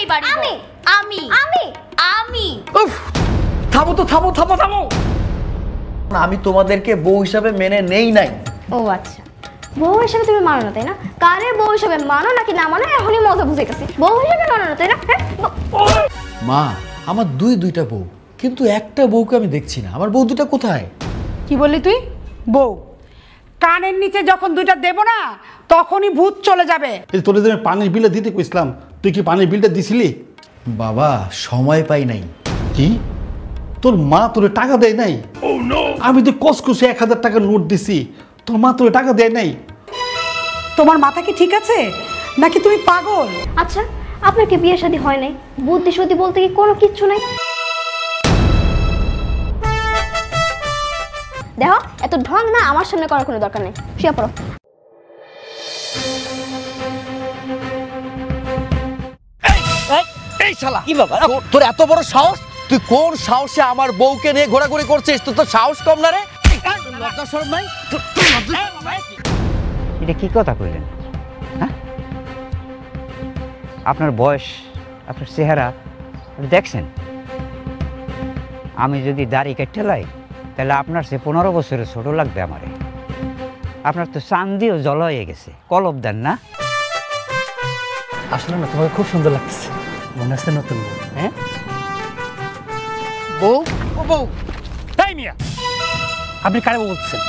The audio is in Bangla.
এই বাড়ি আমি আমি আমি আমি উফ থামো তো থামো থামো থামো আমি তোমাদেরকে বউ হিসাবে মেনে নেই নাই ও আচ্ছা বউ হিসাবে তুমি মানো না তাই না কারে বউ হিসাবে মানো নাকি না মানো এখনই মজা বুঝে গেছি বউ হিসাবে মানো না তাই না মা আমার দুইটা বউ কিন্তু একটা বউকে আমি দেখছি না আমার বউ দুটা কোথায় কি বললি তুই বউ কানের নিচে যখন দুইটা দেব না তখনই ভূত চলে যাবে তোর যে পানির বিলটা দিতে কইছিলাম তুই কি পানির বিলটা দিছিলি বাবা সময় পাই নাই কি তোর মা তোরে টাকা দেয় নাই আমি তো কসকসে 1000 টাকার নোট দিছি তোর মা তোরে টাকা দেয় নাই তোমার মাথা কি ঠিক আছে নাকি তুমি পাগল আচ্ছা আপনার কি বিয়ে শাদী হয় নাই বুদ্ধি শুদ্ধি বলতে কি কোনো কিচ্ছু নাই দেখো এত ঢং না আমার সামনে করার কোনো দরকার নেই শুয়ে পড়ো এই শালা কি বাবা তোর এত বড় সাহস তুই কোন সাহসে আমার বউকে নিয়ে ঘোরাঘুরি করছিস তোর তো সাহস কম না রে লজ্জা শরম নাই এটা কি কথা কইলেন হ্যাঁ আপনার বয়স আপনার চেহারা দেখছেন আমি যদি দাড়ি কেটে লাই তাহলে আপনার সে 15 বছরের ছোট লাগবে আমারে আপনার তো চান্দিও জল হয়ে গেছে কলব দেন না আসলে না তোমাকে খুব সুন্দর লাগছে মনে হচ্ছে নতুন বউ হ্যাঁ বউ ও বউ এই মিয়া আপনি কারে বলছেন